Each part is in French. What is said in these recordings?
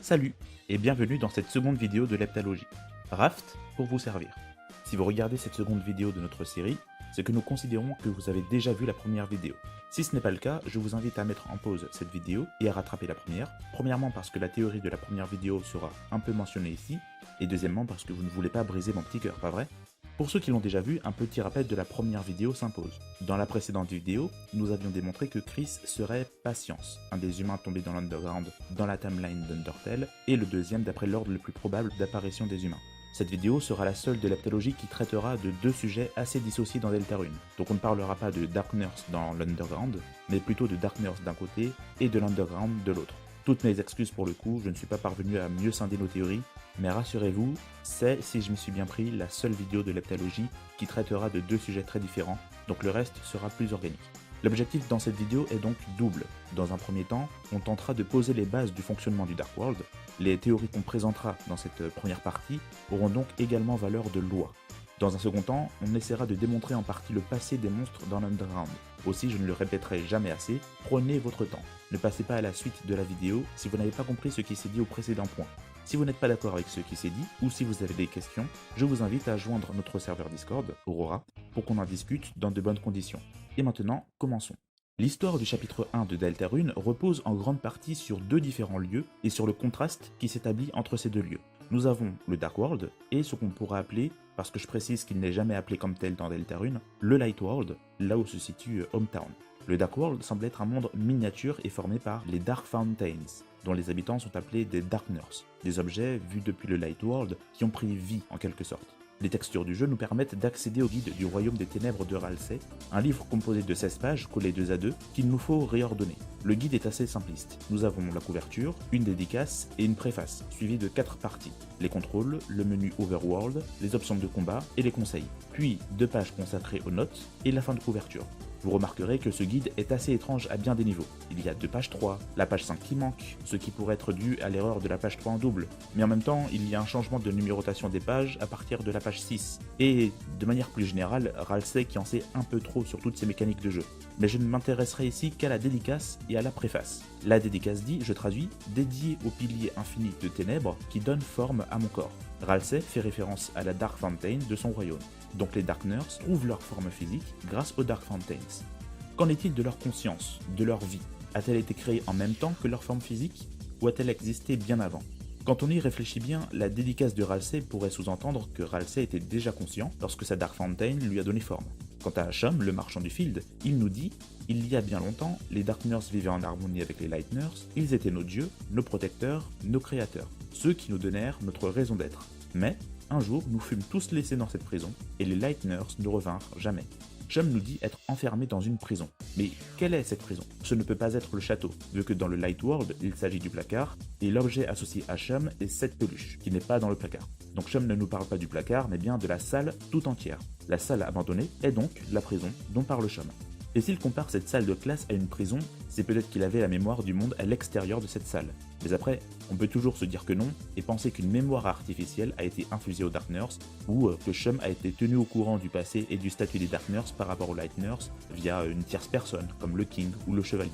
Salut et bienvenue dans cette seconde vidéo de l'heptalogie. Raft pour vous servir. Si vous regardez cette seconde vidéo de notre série, c'est que nous considérons que vous avez déjà vu la première vidéo. Si ce n'est pas le cas, je vous invite à mettre en pause cette vidéo et à rattraper la première. Premièrement parce que la théorie de la première vidéo sera un peu mentionnée ici, et deuxièmement parce que vous ne voulez pas briser mon petit cœur, pas vrai? Pour ceux qui l'ont déjà vu, un petit rappel de la première vidéo s'impose. Dans la précédente vidéo, nous avions démontré que Chris serait Patience, un des humains tombés dans l'Underground dans la timeline d'Undertale, et le deuxième d'après l'ordre le plus probable d'apparition des humains. Cette vidéo sera la seule de l'heptalogie qui traitera de deux sujets assez dissociés dans Deltarune. Donc on ne parlera pas de Dark Nurse dans l'Underground, mais plutôt de Dark Nurse d'un côté et de l'Underground de l'autre. Toutes mes excuses pour le coup, je ne suis pas parvenu à mieux scinder nos théories, mais rassurez-vous, c'est, si je m'y suis bien pris, la seule vidéo de l'heptalogie qui traitera de deux sujets très différents, donc le reste sera plus organique. L'objectif dans cette vidéo est donc double. Dans un premier temps, on tentera de poser les bases du fonctionnement du Dark World. Les théories qu'on présentera dans cette première partie auront donc également valeur de loi. Dans un second temps, on essaiera de démontrer en partie le passé des monstres dans l'Underground. Aussi, je ne le répéterai jamais assez, prenez votre temps. Ne passez pas à la suite de la vidéo si vous n'avez pas compris ce qui s'est dit au précédent point. Si vous n'êtes pas d'accord avec ce qui s'est dit, ou si vous avez des questions, je vous invite à joindre notre serveur Discord, Aurora, pour qu'on en discute dans de bonnes conditions. Et maintenant, commençons. L'histoire du chapitre 1 de Deltarune repose en grande partie sur deux différents lieux et sur le contraste qui s'établit entre ces deux lieux. Nous avons le Dark World et ce qu'on pourra appeler, parce que je précise qu'il n'est jamais appelé comme tel dans Deltarune, le Light World, là où se situe Hometown. Le Dark World semble être un monde miniature et formé par les Dark Fountains, dont les habitants sont appelés des Dark Nurse, des objets vus depuis le Light World qui ont pris vie en quelque sorte. Les textures du jeu nous permettent d'accéder au guide du Royaume des Ténèbres de Ralsei, un livre composé de 16 pages collées 2 à 2 qu'il nous faut réordonner. Le guide est assez simpliste. Nous avons la couverture, une dédicace et une préface, suivie de 4 parties. Les contrôles, le menu Overworld, les options de combat et les conseils. Puis 2 pages consacrées aux notes et la fin de couverture. Vous remarquerez que ce guide est assez étrange à bien des niveaux. Il y a 2 pages 3, la page 5 qui manque, ce qui pourrait être dû à l'erreur de la page 3 en double. Mais en même temps, il y a un changement de numérotation des pages à partir de la page 6. Et de manière plus générale, Ralsei qui en sait un peu trop sur toutes ces mécaniques de jeu. Mais je ne m'intéresserai ici qu'à la dédicace et à la préface. La dédicace dit, je traduis, dédié au pilier infini de ténèbres qui donne forme à mon corps. Ralsei fait référence à la Dark Fountain de son royaume. Donc les Dark Nurse trouvent leur forme physique grâce aux Dark Fountains. Qu'en est-il de leur conscience, de leur vie? A-t-elle été créée en même temps que leur forme physique, ou a-t-elle existé bien avant? Quand on y réfléchit bien, la dédicace de Ralsei pourrait sous-entendre que Ralsei était déjà conscient lorsque sa Dark Fountain lui a donné forme. Quant à Chum, le marchand du field, il nous dit « Il y a bien longtemps, les Dark Nurse vivaient en harmonie avec les Light Nurse, ils étaient nos dieux, nos protecteurs, nos créateurs, ceux qui nous donnèrent notre raison d'être. Mais, un jour, nous fûmes tous laissés dans cette prison, et les Light Nurse ne revinrent jamais. » Chum nous dit être enfermé dans une prison. Mais quelle est cette prison? Ce ne peut pas être le château, vu que dans le Light World, il s'agit du placard, et l'objet associé à Chum est cette peluche, qui n'est pas dans le placard. Donc Chum ne nous parle pas du placard, mais bien de la salle tout entière. La salle abandonnée est donc la prison dont parle Chum. Et s'il compare cette salle de classe à une prison, c'est peut-être qu'il avait la mémoire du monde à l'extérieur de cette salle. Mais après, on peut toujours se dire que non, et penser qu'une mémoire artificielle a été infusée aux Dark Nurse, ou que Chum a été tenu au courant du passé et du statut des Dark Nurse par rapport aux Light Nurse via une tierce personne, comme le King ou le Chevalier.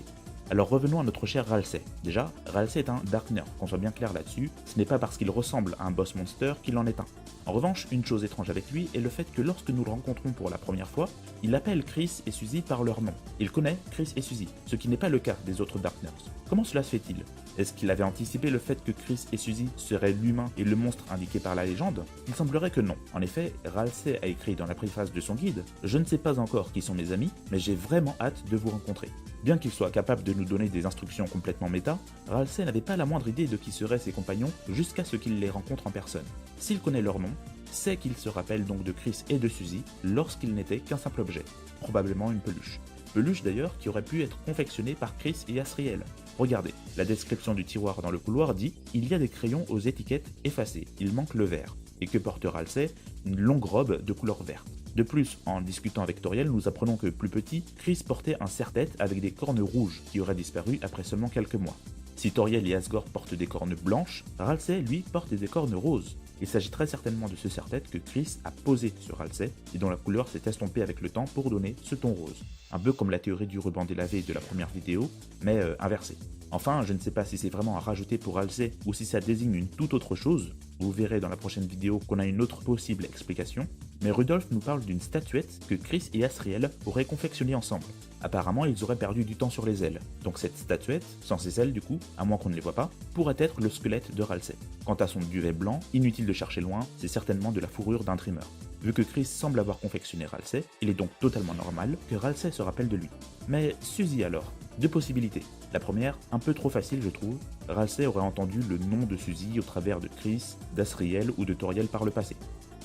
Alors revenons à notre cher Ralsei. Déjà, Ralsei est un Dark Nurse, qu'on soit bien clair là-dessus, ce n'est pas parce qu'il ressemble à un boss monster qu'il en est un. En revanche, une chose étrange avec lui est le fait que lorsque nous le rencontrons pour la première fois, il appelle Chris et Suzy par leur nom. Il connaît Chris et Suzy, ce qui n'est pas le cas des autres Dark Nurse. Comment cela se fait-il? Est-ce qu'il avait anticipé le fait que Chris et Suzy seraient l'humain et le monstre indiqué par la légende? Il semblerait que non. En effet, Ralsei a écrit dans la préface de son guide « Je ne sais pas encore qui sont mes amis, mais j'ai vraiment hâte de vous rencontrer ». Bien qu'il soit capable de nous donner des instructions complètement méta, Ralsei n'avait pas la moindre idée de qui seraient ses compagnons jusqu'à ce qu'il les rencontre en personne. S'il connaît leur nom, c'est qu'il se rappelle donc de Chris et de Suzy lorsqu'ils n'étaient qu'un simple objet, probablement une peluche. Peluche d'ailleurs qui aurait pu être confectionnée par Chris et Asriel. Regardez, la description du tiroir dans le couloir dit « Il y a des crayons aux étiquettes effacées, il manque le vert ». Et que porte Ralsei? Une longue robe de couleur verte. De plus, en discutant avec Toriel, nous apprenons que plus petit, Chris portait un serre-tête avec des cornes rouges qui auraient disparu après seulement quelques mois. Si Toriel et Asgore portent des cornes blanches, Ralsei, lui, porte des cornes roses. Il s'agit très certainement de ce serre-tête que Chris a posé sur Halsey et dont la couleur s'est estompée avec le temps pour donner ce ton rose. Un peu comme la théorie du ruban délavé de la première vidéo, mais inversée. Enfin, je ne sais pas si c'est vraiment à rajouter pour Halsey ou si ça désigne une toute autre chose. Vous verrez dans la prochaine vidéo qu'on a une autre possible explication. Mais Rudolph nous parle d'une statuette que Chris et Asriel auraient confectionnée ensemble. Apparemment, ils auraient perdu du temps sur les ailes. Donc cette statuette, sans ses ailes du coup, à moins qu'on ne les voit pas, pourrait être le squelette de Halsey. Quant à son duvet blanc, inutile de chercher loin, c'est certainement de la fourrure d'un dreamer. Vu que Chris semble avoir confectionné Halsey, il est donc totalement normal que Halsey se rappelle de lui. Mais Suzy alors? Deux possibilités. La première, un peu trop facile je trouve, Halsey aurait entendu le nom de Suzy au travers de Chris, d'Asriel ou de Toriel par le passé.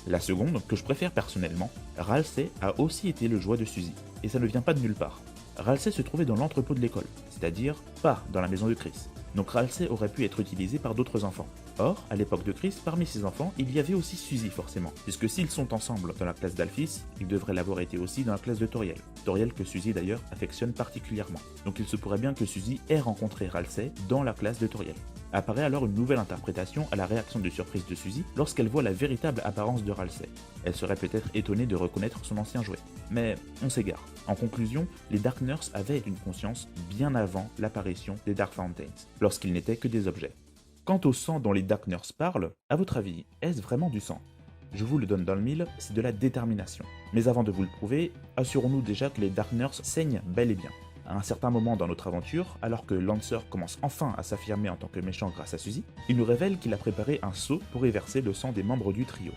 La seconde, que je préfère personnellement, Halsey a aussi été le jouet de Suzy, et ça ne vient pas de nulle part. Halsey se trouvait dans l'entrepôt de l'école, c'est-à-dire pas dans la maison de Chris. Donc Halsey aurait pu être utilisé par d'autres enfants. Or, à l'époque de Chris, parmi ses enfants, il y avait aussi Suzy forcément, puisque s'ils sont ensemble dans la classe d'Alphys, ils devraient l'avoir été aussi dans la classe de Toriel. Toriel que Suzy d'ailleurs affectionne particulièrement. Donc il se pourrait bien que Suzy ait rencontré Halsey dans la classe de Toriel. Apparaît alors une nouvelle interprétation à la réaction de surprise de Suzy lorsqu'elle voit la véritable apparence de Halsey. Elle serait peut-être étonnée de reconnaître son ancien jouet. Mais on s'égare. En conclusion, les Dark Nurse avaient une conscience bien avant l'apparition des Dark Fountains, lorsqu'ils n'étaient que des objets. Quant au sang dont les Dark Nurse parlent, à votre avis, est-ce vraiment du sang? Je vous le donne dans le mille, c'est de la détermination. Mais avant de vous le prouver, assurons-nous déjà que les Dark Nurse saignent bel et bien. À un certain moment dans notre aventure, alors que Lancer commence enfin à s'affirmer en tant que méchant grâce à Suzy, il nous révèle qu'il a préparé un seau pour y verser le sang des membres du trio.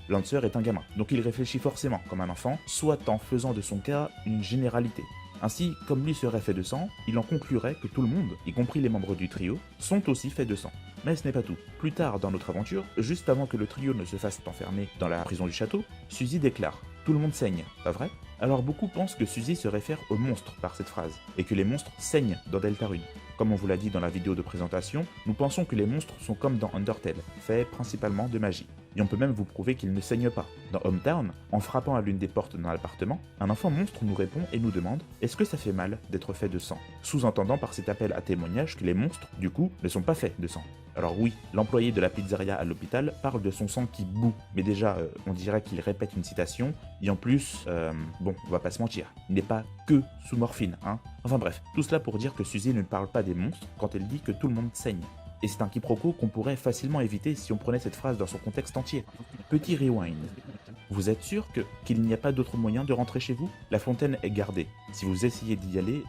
Lancer est un gamin, donc il réfléchit forcément comme un enfant, soit en faisant de son cas une généralité. Ainsi, comme lui serait fait de sang, il en conclurait que tout le monde, y compris les membres du trio, sont aussi faits de sang. Mais ce n'est pas tout. Plus tard dans notre aventure, juste avant que le trio ne se fasse enfermer dans la prison du château, Suzy déclare « Tout le monde saigne, pas vrai ?» Alors beaucoup pensent que Suzy se réfère aux monstres par cette phrase, et que les monstres saignent dans Deltarune. Comme on vous l'a dit dans la vidéo de présentation, nous pensons que les monstres sont comme dans Undertale, faits principalement de magie. Et on peut même vous prouver qu'ils ne saignent pas. Dans Hometown, en frappant à l'une des portes dans l'appartement, un enfant monstre nous répond et nous demande « Est-ce que ça fait mal d'être fait de sang ?» Sous-entendant par cet appel à témoignage que les monstres, du coup, ne sont pas faits de sang. Alors oui, l'employé de la pizzeria à l'hôpital parle de son sang qui bout, mais déjà, on dirait qu'il répète une citation, et en plus, bon, on va pas se mentir, il n'est pas que sous morphine, hein. Enfin bref, tout cela pour dire que Suzy ne parle pas des monstres quand elle dit que tout le monde saigne. Et c'est un quiproquo qu'on pourrait facilement éviter si on prenait cette phrase dans son contexte entier. Petit rewind. Vous êtes sûr qu'il n'y a pas d'autre moyen de rentrer chez vous? La fontaine est gardée. Si vous essayez d'y aller,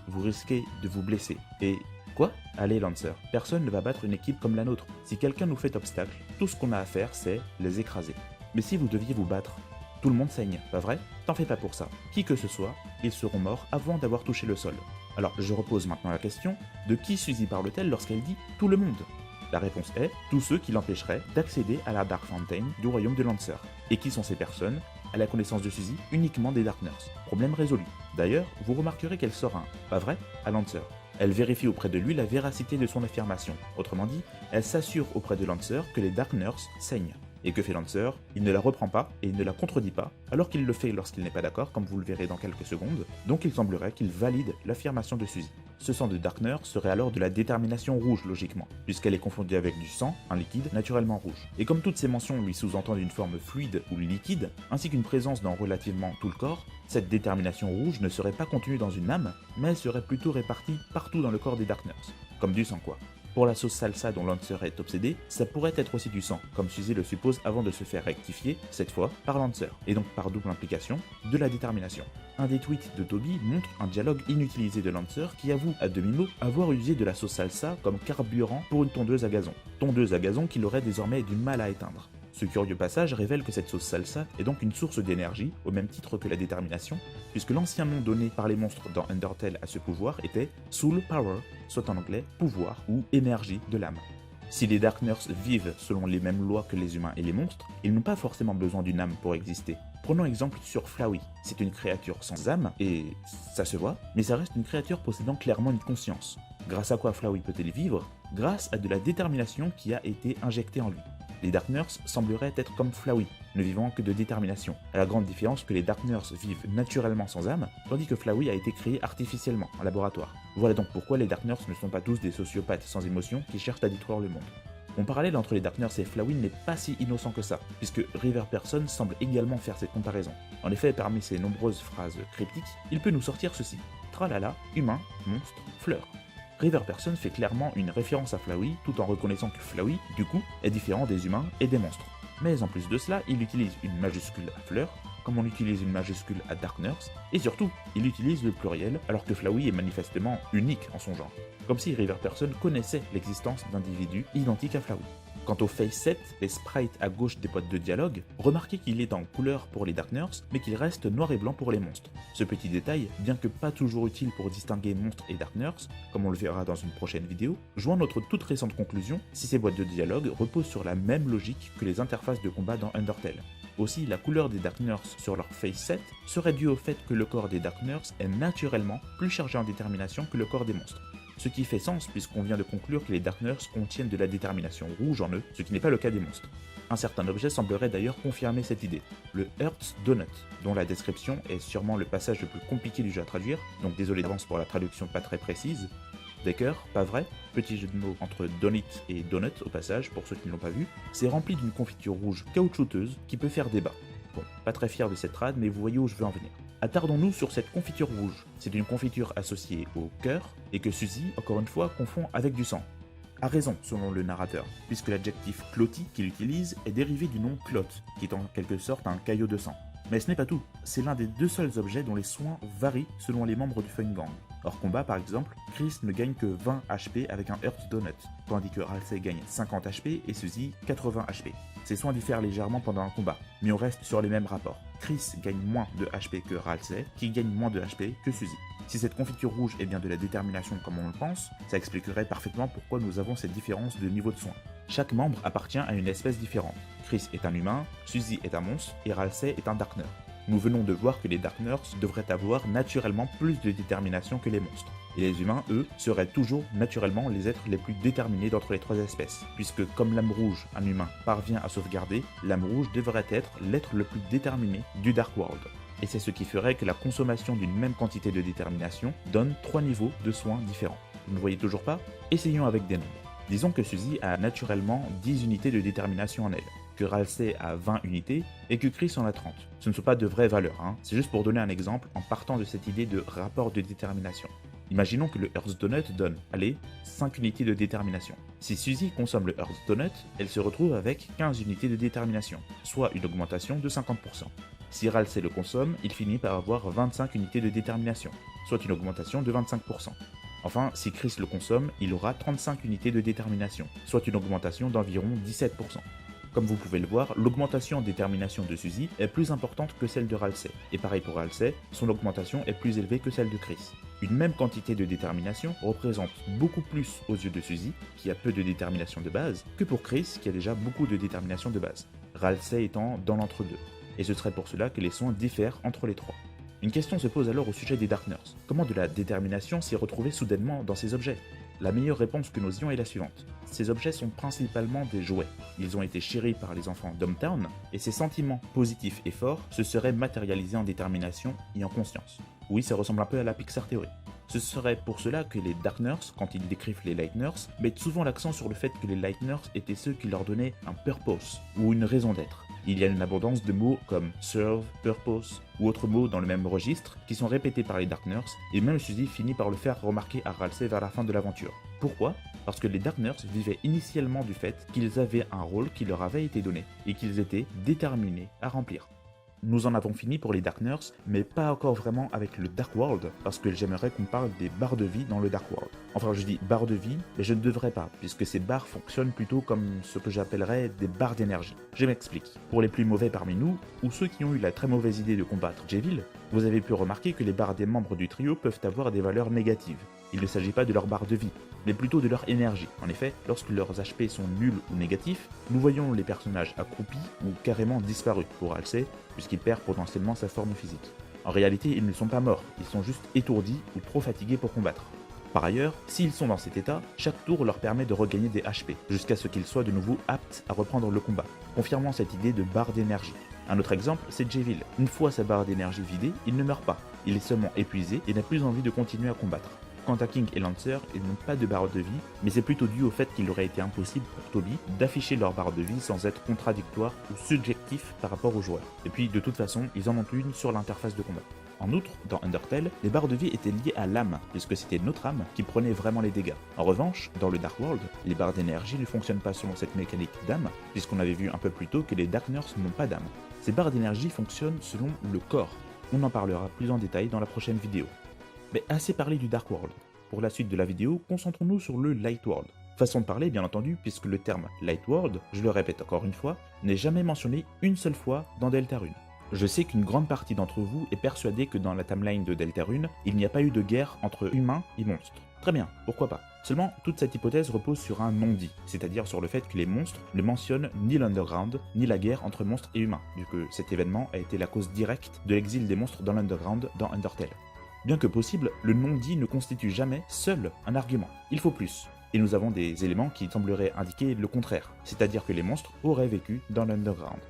vous risquez de vous blesser. Et quoi? Allez Lancer, personne ne va battre une équipe comme la nôtre. Si quelqu'un nous fait obstacle, tout ce qu'on a à faire c'est les écraser. Mais si vous deviez vous battre, tout le monde saigne, pas vrai? T'en fais pas pour ça. Qui que ce soit, ils seront morts avant d'avoir touché le sol. Alors je repose maintenant la question, de qui Suzy parle-t-elle lorsqu'elle dit « tout le monde » ? La réponse est « tous ceux qui l'empêcheraient d'accéder à la Dark Fountain du royaume de Lancer ». Et qui sont ces personnes? À la connaissance de Suzy, uniquement des Dark Nurse. Problème résolu. D'ailleurs, vous remarquerez qu'elle sort un « pas vrai » à Lancer. Elle vérifie auprès de lui la véracité de son affirmation. Autrement dit, elle s'assure auprès de Lancer que les Dark Nurse saignent. Et que fait Lancer? Il ne la reprend pas et il ne la contredit pas, alors qu'il le fait lorsqu'il n'est pas d'accord, comme vous le verrez dans quelques secondes, donc il semblerait qu'il valide l'affirmation de Suzy. Ce sang de Dark Nurse serait alors de la détermination rouge logiquement, puisqu'elle est confondue avec du sang, un liquide naturellement rouge. Et comme toutes ces mentions lui sous-entendent une forme fluide ou liquide, ainsi qu'une présence dans relativement tout le corps, cette détermination rouge ne serait pas contenue dans une âme, mais elle serait plutôt répartie partout dans le corps des Dark Nurse, comme du sang quoi. Pour la sauce salsa dont Lancer est obsédé, ça pourrait être aussi du sang, comme Suzy le suppose avant de se faire rectifier, cette fois par Lancer, et donc par double implication, de la détermination. Un des tweets de Toby montre un dialogue inutilisé de Lancer qui avoue à demi-mot avoir usé de la sauce salsa comme carburant pour une tondeuse à gazon qu'il aurait désormais du mal à éteindre. Ce curieux passage révèle que cette sauce salsa est donc une source d'énergie, au même titre que la détermination, puisque l'ancien nom donné par les monstres dans Undertale à ce pouvoir était Soul Power, soit en anglais pouvoir ou énergie de l'âme. Si les Dark Nurse vivent selon les mêmes lois que les humains et les monstres, ils n'ont pas forcément besoin d'une âme pour exister. Prenons exemple sur Flowey. C'est une créature sans âme, et ça se voit, mais ça reste une créature possédant clairement une conscience. Grâce à quoi Flowey peut-elle vivre? Grâce à de la détermination qui a été injectée en lui. Les Dark Nurse sembleraient être comme Flowey, ne vivant que de détermination, à la grande différence que les Dark Nurse vivent naturellement sans âme, tandis que Flowey a été créé artificiellement, en laboratoire. Voilà donc pourquoi les Dark Nurse ne sont pas tous des sociopathes sans émotion qui cherchent à détruire le monde. Mon parallèle entre les Darknurse et Flawin n'est pas si innocent que ça, puisque River Person semble également faire cette comparaison. En effet, parmi ses nombreuses phrases cryptiques, il peut nous sortir ceci: tralala, humain, monstre, fleur. River Person fait clairement une référence à Flowey, tout en reconnaissant que Flowey, du coup, est différent des humains et des monstres. Mais en plus de cela, il utilise une majuscule à fleur, comme on utilise une majuscule à Darknurse, et surtout, il utilise le pluriel, alors que Flowey est manifestement unique en son genre. Comme si River Person connaissait l'existence d'individus identiques à Flowey. Quant au Face Set, les sprites à gauche des boîtes de dialogue, remarquez qu'il est en couleur pour les Darknurse, mais qu'il reste noir et blanc pour les monstres. Ce petit détail, bien que pas toujours utile pour distinguer monstres et Darknurse, comme on le verra dans une prochaine vidéo, joint notre toute récente conclusion si ces boîtes de dialogue reposent sur la même logique que les interfaces de combat dans Undertale. Aussi, la couleur des Darknurse sur leur Face Set serait due au fait que le corps des Darknurse est naturellement plus chargé en détermination que le corps des monstres. Ce qui fait sens puisqu'on vient de conclure que les Darknurse contiennent de la détermination rouge en eux, ce qui n'est pas le cas des monstres. Un certain objet semblerait d'ailleurs confirmer cette idée, le Earth's Donut, dont la description est sûrement le passage le plus compliqué du jeu à traduire, donc désolé d'avance pour la traduction pas très précise. Decker, pas vrai, petit jeu de mots entre donut et donut au passage pour ceux qui ne l'ont pas vu, c'est rempli d'une confiture rouge caoutchouteuse qui peut faire débat. Bon, pas très fier de cette trad, mais vous voyez où je veux en venir. Attardons-nous sur cette confiture rouge. C'est une confiture associée au cœur et que Suzy, encore une fois, confond avec du sang. A raison, selon le narrateur, puisque l'adjectif cloti qu'il utilise est dérivé du nom clot, qui est en quelque sorte un caillot de sang. Mais ce n'est pas tout, c'est l'un des deux seuls objets dont les soins varient selon les membres du Fun Gang. Hors combat par exemple, Chris ne gagne que 20 HP avec un Earth Donut, tandis que Halsey gagne 50 HP et Suzy 80 HP. Ses soins diffèrent légèrement pendant un combat, mais on reste sur les mêmes rapports. Chris gagne moins de HP que Halsey, qui gagne moins de HP que Suzy. Si cette confiture rouge est bien de la détermination comme on le pense, ça expliquerait parfaitement pourquoi nous avons cette différence de niveau de soins. Chaque membre appartient à une espèce différente. Chris est un humain, Suzy est un monstre et Halsey est un Darknurse. Nous venons de voir que les Darknurse devraient avoir naturellement plus de détermination que les monstres. Et les humains, eux, seraient toujours naturellement les êtres les plus déterminés d'entre les trois espèces, puisque comme l'âme rouge, un humain, parvient à sauvegarder, l'âme rouge devrait être l'être le plus déterminé du Dark World. Et c'est ce qui ferait que la consommation d'une même quantité de détermination donne 3 niveaux de soins différents. Vous ne voyez toujours pas? Essayons avec des nombres. Disons que Suzy a naturellement 10 unités de détermination en elle, que Halsey a 20 unités et que Chris en a 30. Ce ne sont pas de vraies valeurs, c'est juste pour donner un exemple en partant de cette idée de rapport de détermination. Imaginons que le Earth Donut donne, allez, 5 unités de détermination. Si Suzy consomme le Earth Donut, elle se retrouve avec 15 unités de détermination, soit une augmentation de 50%. Si Halsey le consomme, il finit par avoir 25 unités de détermination, soit une augmentation de 25%. Enfin, si Chris le consomme, il aura 35 unités de détermination, soit une augmentation d'environ 17%. Comme vous pouvez le voir, l'augmentation en détermination de Suzy est plus importante que celle de Halsey, et pareil pour Halsey, son augmentation est plus élevée que celle de Chris. Une même quantité de détermination représente beaucoup plus aux yeux de Suzy, qui a peu de détermination de base, que pour Chris, qui a déjà beaucoup de détermination de base, Halsey étant dans l'entre-deux. Et ce serait pour cela que les soins diffèrent entre les trois. Une question se pose alors au sujet des Darknurse. Comment de la détermination s'y retrouver soudainement dans ces objets? La meilleure réponse que nous ayons est la suivante. Ces objets sont principalement des jouets. Ils ont été chéris par les enfants d'Hometown, et ces sentiments positifs et forts se seraient matérialisés en détermination et en conscience. Oui, ça ressemble un peu à la Pixar Theory. Ce serait pour cela que les Darknurse, quand ils décrivent les Lightnurse, mettent souvent l'accent sur le fait que les Lightnurse étaient ceux qui leur donnaient un purpose, ou une raison d'être. Il y a une abondance de mots comme serve, purpose ou autres mots dans le même registre qui sont répétés par les Darknurse et même Suzy finit par le faire remarquer à Halsey vers la fin de l'aventure. Pourquoi? Parce que les Darknurse vivaient initialement du fait qu'ils avaient un rôle qui leur avait été donné et qu'ils étaient déterminés à remplir. Nous en avons fini pour les Darknurse, mais pas encore vraiment avec le Dark World, parce que j'aimerais qu'on parle des barres de vie dans le Dark World. Enfin, je dis barres de vie, mais je ne devrais pas, puisque ces barres fonctionnent plutôt comme ce que j'appellerais des barres d'énergie. Je m'explique. Pour les plus mauvais parmi nous, ou ceux qui ont eu la très mauvaise idée de combattre J-Vil, vous avez pu remarquer que les barres des membres du trio peuvent avoir des valeurs négatives. Il ne s'agit pas de leur barre de vie, mais plutôt de leur énergie. En effet, lorsque leurs HP sont nuls ou négatifs, nous voyons les personnages accroupis ou carrément disparus pour Halsey, puisqu'il perd potentiellement sa forme physique. En réalité, ils ne sont pas morts, ils sont juste étourdis ou trop fatigués pour combattre. Par ailleurs, s'ils sont dans cet état, chaque tour leur permet de regagner des HP, jusqu'à ce qu'ils soient de nouveau aptes à reprendre le combat, confirmant cette idée de barre d'énergie. Un autre exemple, c'est J-Vil. Une fois sa barre d'énergie vidée, il ne meurt pas, il est seulement épuisé et n'a plus envie de continuer à combattre. Quant à King et Lancer, ils n'ont pas de barre de vie, mais c'est plutôt dû au fait qu'il aurait été impossible pour Toby d'afficher leur barre de vie sans être contradictoire ou subjectif par rapport aux joueurs. Et puis de toute façon, ils en ont une sur l'interface de combat. En outre, dans Undertale, les barres de vie étaient liées à l'âme, puisque c'était notre âme qui prenait vraiment les dégâts. En revanche, dans le Dark World, les barres d'énergie ne fonctionnent pas selon cette mécanique d'âme, puisqu'on avait vu un peu plus tôt que les Darkners n'ont pas d'âme. Ces barres d'énergie fonctionnent selon le corps. On en parlera plus en détail dans la prochaine vidéo. Mais assez parlé du Dark World. Pour la suite de la vidéo, concentrons-nous sur le Light World. Façon de parler, bien entendu, puisque le terme Light World, je le répète encore une fois, n'est jamais mentionné une seule fois dans Deltarune. Je sais qu'une grande partie d'entre vous est persuadée que dans la timeline de Deltarune, il n'y a pas eu de guerre entre humains et monstres. Très bien, pourquoi pas. Seulement, toute cette hypothèse repose sur un non-dit, c'est-à-dire sur le fait que les monstres ne mentionnent ni l'Underground, ni la guerre entre monstres et humains, vu que cet événement a été la cause directe de l'exil des monstres dans l'Underground dans Undertale. Bien que possible, le non-dit ne constitue jamais seul un argument. Il faut plus. Et nous avons des éléments qui sembleraient indiquer le contraire, c'est-à-dire que les monstres auraient vécu dans l'Underground.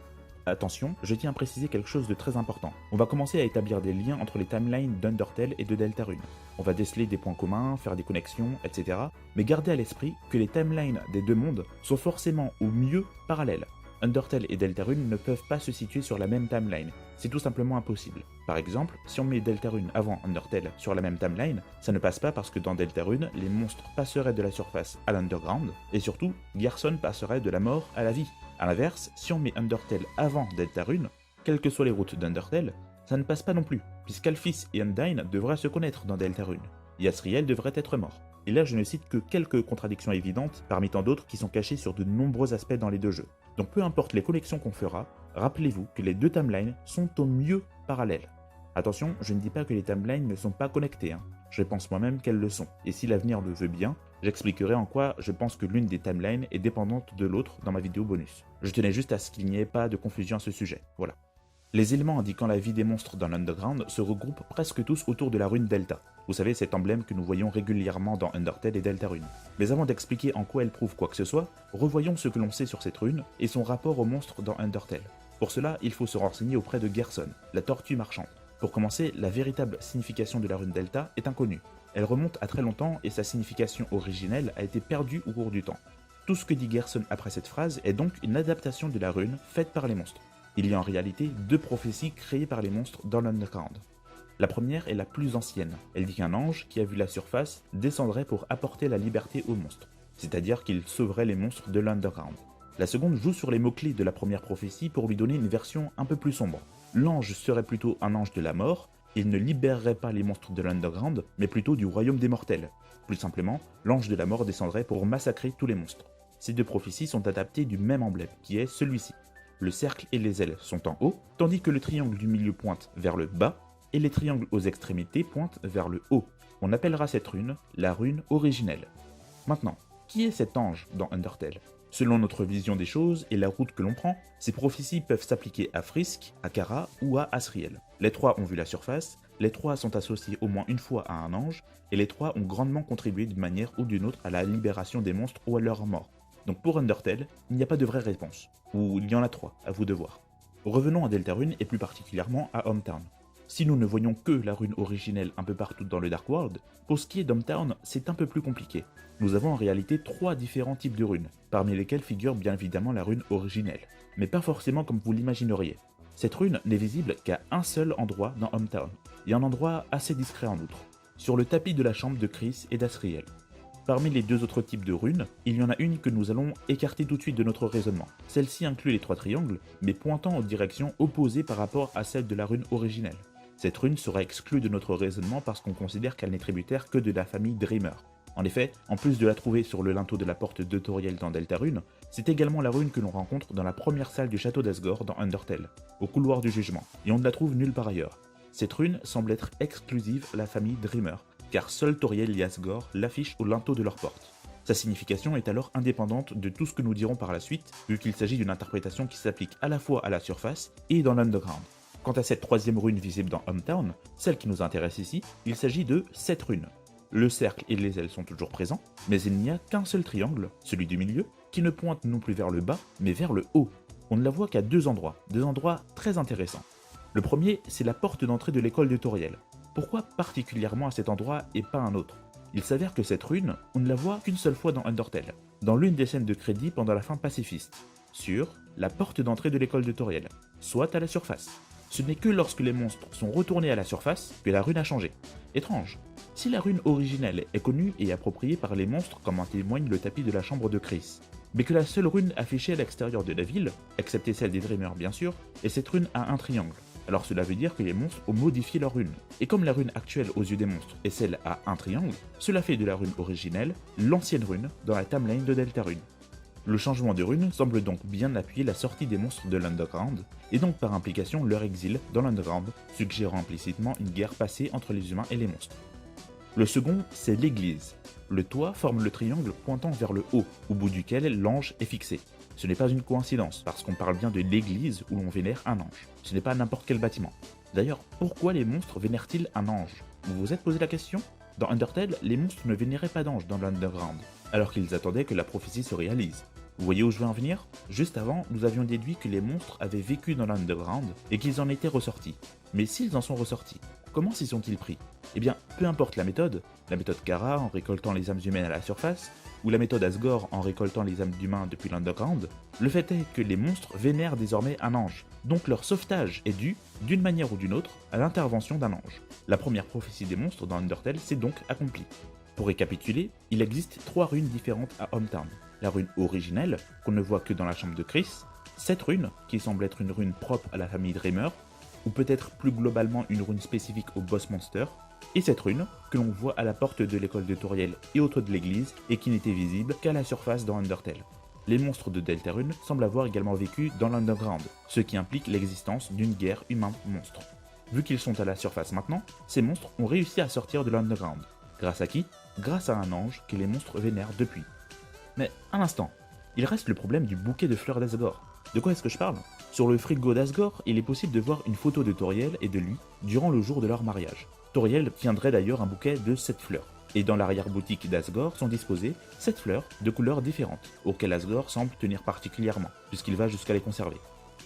Attention, je tiens à préciser quelque chose de très important. On va commencer à établir des liens entre les timelines d'Undertale et de Deltarune. On va déceler des points communs, faire des connexions, etc. Mais gardez à l'esprit que les timelines des deux mondes sont forcément au mieux parallèles. Undertale et Deltarune ne peuvent pas se situer sur la même timeline, c'est tout simplement impossible. Par exemple, si on met Deltarune avant Undertale sur la même timeline, ça ne passe pas parce que dans Deltarune, les monstres passeraient de la surface à l'Underground, et surtout, Gerson passerait de la mort à la vie. A l'inverse, si on met Undertale avant Deltarune, quelles que soient les routes d'Undertale, ça ne passe pas non plus, puisqu'Alphys et Undyne devraient se connaître dans Deltarune. Yasriel devrait être mort. Et là, je ne cite que quelques contradictions évidentes, parmi tant d'autres qui sont cachées sur de nombreux aspects dans les deux jeux. Donc peu importe les connexions qu'on fera, rappelez-vous que les deux timelines sont au mieux parallèles. Attention, je ne dis pas que les timelines ne sont pas connectées, je pense moi-même qu'elles le sont. Et si l'avenir le veut bien, j'expliquerai en quoi je pense que l'une des timelines est dépendante de l'autre dans ma vidéo bonus. Je tenais juste à ce qu'il n'y ait pas de confusion à ce sujet, voilà. Les éléments indiquant la vie des monstres dans l'Underground se regroupent presque tous autour de la rune Delta. Vous savez, cet emblème que nous voyons régulièrement dans Undertale et Deltarune. Mais avant d'expliquer en quoi elle prouve quoi que ce soit, revoyons ce que l'on sait sur cette rune et son rapport aux monstres dans Undertale. Pour cela, il faut se renseigner auprès de Gerson, la tortue marchande. Pour commencer, la véritable signification de la rune Delta est inconnue. Elle remonte à très longtemps et sa signification originelle a été perdue au cours du temps. Tout ce que dit Gerson après cette phrase est donc une adaptation de la rune faite par les monstres. Il y a en réalité deux prophéties créées par les monstres dans l'Underground. La première est la plus ancienne. Elle dit qu'un ange qui a vu la surface descendrait pour apporter la liberté aux monstres, c'est-à-dire qu'il sauverait les monstres de l'Underground. La seconde joue sur les mots-clés de la première prophétie pour lui donner une version un peu plus sombre. L'ange serait plutôt un ange de la mort, il ne libérerait pas les monstres de l'Underground, mais plutôt du royaume des mortels. Plus simplement, l'ange de la mort descendrait pour massacrer tous les monstres. Ces deux prophéties sont adaptées du même emblème, qui est celui-ci. Le cercle et les ailes sont en haut, tandis que le triangle du milieu pointe vers le bas, et les triangles aux extrémités pointent vers le haut. On appellera cette rune la rune originelle. Maintenant, qui est cet ange dans Undertale ? Selon notre vision des choses et la route que l'on prend, ces prophéties peuvent s'appliquer à Frisk, à Kara ou à Asriel. Les trois ont vu la surface, les trois sont associés au moins une fois à un ange, et les trois ont grandement contribué d'une manière ou d'une autre à la libération des monstres ou à leur mort. Donc pour Undertale, il n'y a pas de vraie réponse, ou il y en a trois, à vous de voir. Revenons à Deltarune et plus particulièrement à Hometown. Si nous ne voyons que la rune originelle un peu partout dans le Dark World, pour ce qui est d'Hometown, c'est un peu plus compliqué. Nous avons en réalité trois différents types de runes, parmi lesquels figure bien évidemment la rune originelle, mais pas forcément comme vous l'imagineriez. Cette rune n'est visible qu'à un seul endroit dans Hometown, et un endroit assez discret en outre, sur le tapis de la chambre de Chris et d'Asriel. Parmi les deux autres types de runes, il y en a une que nous allons écarter tout de suite de notre raisonnement. Celle-ci inclut les trois triangles, mais pointant en direction opposée par rapport à celle de la rune originelle. Cette rune sera exclue de notre raisonnement parce qu'on considère qu'elle n'est tributaire que de la famille Dreamer. En effet, en plus de la trouver sur le linteau de la porte d'Eutoriel dans Deltarune, c'est également la rune que l'on rencontre dans la première salle du château d'Asgore dans Undertale, au couloir du jugement, et on ne la trouve nulle part ailleurs. Cette rune semble être exclusive à la famille Dreamer, car seul Toriel et Asgore l'affichent au linteau de leur porte. Sa signification est alors indépendante de tout ce que nous dirons par la suite, vu qu'il s'agit d'une interprétation qui s'applique à la fois à la surface et dans l'Underground. Quant à cette troisième rune visible dans Hometown, celle qui nous intéresse ici, il s'agit de cette rune. Le cercle et les ailes sont toujours présents, mais il n'y a qu'un seul triangle, celui du milieu, qui ne pointe non plus vers le bas, mais vers le haut. On ne la voit qu'à deux endroits très intéressants. Le premier, c'est la porte d'entrée de l'école de Toriel. Pourquoi particulièrement à cet endroit et pas un autre ? Il s'avère que cette rune, on ne la voit qu'une seule fois dans Undertale, dans l'une des scènes de crédit pendant la fin pacifiste, sur la porte d'entrée de l'école de Toriel, soit à la surface. Ce n'est que lorsque les monstres sont retournés à la surface que la rune a changé. Étrange. Si la rune originelle est connue et appropriée par les monstres comme en témoigne le tapis de la chambre de Chris, mais que la seule rune affichée à l'extérieur de la ville, excepté celle des Dreamers bien sûr, est cette rune à un triangle. Alors cela veut dire que les monstres ont modifié leur rune. Et comme la rune actuelle aux yeux des monstres est celle à un triangle, cela fait de la rune originelle l'ancienne rune dans la timeline de Deltarune. Le changement de rune semble donc bien appuyer la sortie des monstres de l'Underground, et donc par implication leur exil dans l'Underground, suggérant implicitement une guerre passée entre les humains et les monstres. Le second, c'est l'église. Le toit forme le triangle pointant vers le haut, au bout duquel l'ange est fixé. Ce n'est pas une coïncidence, parce qu'on parle bien de l'église où l'on vénère un ange. Ce n'est pas n'importe quel bâtiment. D'ailleurs, pourquoi les monstres vénèrent-ils un ange? Vous vous êtes posé la question? Dans Undertale, les monstres ne vénéraient pas d'ange dans l'Underground, alors qu'ils attendaient que la prophétie se réalise. Vous voyez où je veux en venir? Juste avant, nous avions déduit que les monstres avaient vécu dans l'Underground et qu'ils en étaient ressortis. Mais s'ils en sont ressortis, comment s'y sont-ils pris? Eh bien, peu importe la méthode Kara en récoltant les âmes humaines à la surface, ou la méthode Asgore en récoltant les âmes d'humains depuis l'Underground, le fait est que les monstres vénèrent désormais un ange, donc leur sauvetage est dû, d'une manière ou d'une autre, à l'intervention d'un ange. La première prophétie des monstres dans Undertale s'est donc accomplie. Pour récapituler, il existe 3 runes différentes à Hometown. La rune originelle, qu'on ne voit que dans la chambre de Chris, cette rune, qui semble être une rune propre à la famille Dreamer, ou peut-être plus globalement une rune spécifique au boss monster, et cette rune, que l'on voit à la porte de l'école de Toriel et au toit de l'église, et qui n'était visible qu'à la surface dans Undertale. Les monstres de Deltarune semblent avoir également vécu dans l'Underground, ce qui implique l'existence d'une guerre humain-monstre. Vu qu'ils sont à la surface maintenant, ces monstres ont réussi à sortir de l'Underground. Grâce à qui? Grâce à un ange que les monstres vénèrent depuis. Mais un instant, il reste le problème du bouquet de fleurs d'Asgore. De quoi est-ce que je parle? Sur le frigo d'Asgore, il est possible de voir une photo de Toriel et de lui durant le jour de leur mariage. Toriel tiendrait d'ailleurs un bouquet de 7 fleurs. Et dans l'arrière-boutique d'Asgore sont disposées 7 fleurs de couleurs différentes, auxquelles Asgore semble tenir particulièrement, puisqu'il va jusqu'à les conserver.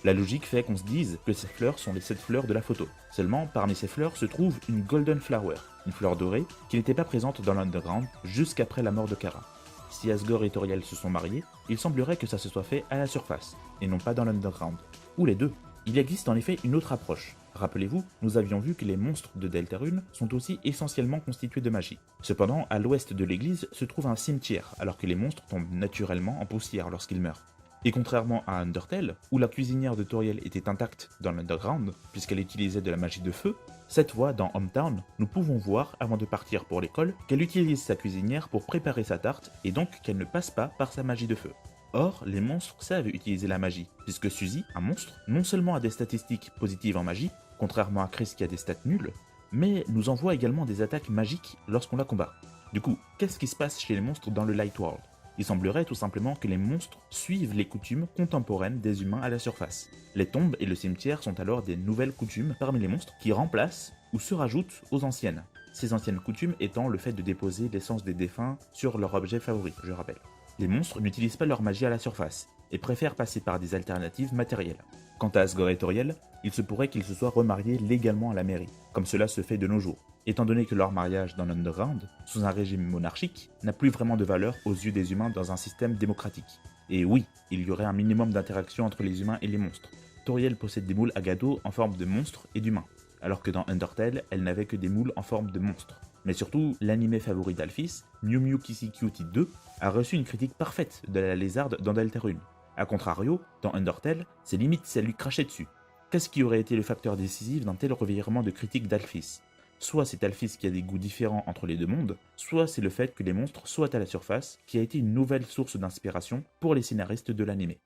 La logique fait qu'on se dise que ces fleurs sont les 7 fleurs de la photo. Seulement, parmi ces fleurs se trouve une Golden Flower, une fleur dorée qui n'était pas présente dans l'Underground jusqu'après la mort de Kara. Si Asgore et Toriel se sont mariés, il semblerait que ça se soit fait à la surface, et non pas dans l'Underground. Ou les deux. Il existe en effet une autre approche. Rappelez-vous, nous avions vu que les monstres de Deltarune sont aussi essentiellement constitués de magie. Cependant, à l'ouest de l'église se trouve un cimetière, alors que les monstres tombent naturellement en poussière lorsqu'ils meurent. Et contrairement à Undertale, où la cuisinière de Toriel était intacte dans l'Underground, puisqu'elle utilisait de la magie de feu, cette fois dans Hometown, nous pouvons voir, avant de partir pour l'école, qu'elle utilise sa cuisinière pour préparer sa tarte, et donc qu'elle ne passe pas par sa magie de feu. Or, les monstres savent utiliser la magie, puisque Suzy, un monstre, non seulement a des statistiques positives en magie, contrairement à Chris qui a des stats nulles, mais nous envoie également des attaques magiques lorsqu'on la combat. Du coup, qu'est-ce qui se passe chez les monstres dans le Light World? Il semblerait tout simplement que les monstres suivent les coutumes contemporaines des humains à la surface. Les tombes et le cimetière sont alors des nouvelles coutumes parmi les monstres qui remplacent ou se rajoutent aux anciennes. Ces anciennes coutumes étant le fait de déposer l'essence des défunts sur leur objet favori, je rappelle. Les monstres n'utilisent pas leur magie à la surface et préfèrent passer par des alternatives matérielles. Quant à Asgore et Toriel, il se pourrait qu'ils se soient remariés légalement à la mairie, comme cela se fait de nos jours, étant donné que leur mariage dans l'Underground, sous un régime monarchique, n'a plus vraiment de valeur aux yeux des humains dans un système démocratique. Et oui, il y aurait un minimum d'interaction entre les humains et les monstres. Toriel possède des moules à gâteaux en forme de monstres et d'humains, alors que dans Undertale, elle n'avait que des moules en forme de monstres. Mais surtout, l'animé favori d'Alphys, Mew Mew Kissy Cutie 2, a reçu une critique parfaite de la lézarde dans Deltarune. A contrario, dans Undertale, c'est limite si elle lui crachait dessus. Qu'est-ce qui aurait été le facteur décisif d'un tel revirement de critique d'Alphys? Soit c'est Alphys qui a des goûts différents entre les deux mondes, soit c'est le fait que les monstres soient à la surface qui a été une nouvelle source d'inspiration pour les scénaristes de l'animé.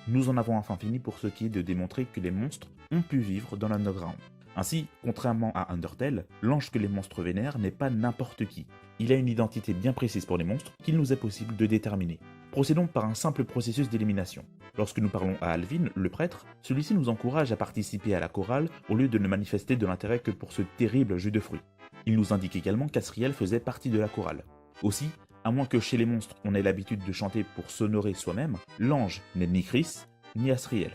Nous en avons enfin fini pour ce qui est de démontrer que les monstres ont pu vivre dans l'Underground. Ainsi, contrairement à Undertale, l'ange que les monstres vénèrent n'est pas n'importe qui. Il a une identité bien précise pour les monstres qu'il nous est possible de déterminer. Procédons par un simple processus d'élimination. Lorsque nous parlons à Alvin, le prêtre, celui-ci nous encourage à participer à la chorale au lieu de ne manifester de l'intérêt que pour ce terrible jus de fruits. Il nous indique également qu'Asriel faisait partie de la chorale. Aussi, à moins que chez les monstres on ait l'habitude de chanter pour s'honorer soi-même, l'ange n'est ni Chris, ni Asriel.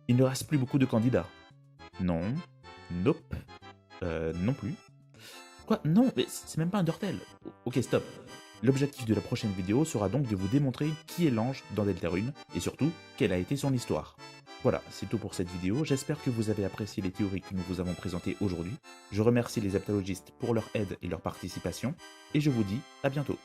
Il ne reste plus beaucoup de candidats. Non. Nope. Non plus. Quoi? Non, mais c'est même pas Undertale. Ok, stop. L'objectif de la prochaine vidéo sera donc de vous démontrer qui est l'ange dans Deltarune, et surtout, quelle a été son histoire. Voilà, c'est tout pour cette vidéo, j'espère que vous avez apprécié les théories que nous vous avons présentées aujourd'hui. Je remercie les aptalogistes pour leur aide et leur participation, et je vous dis à bientôt.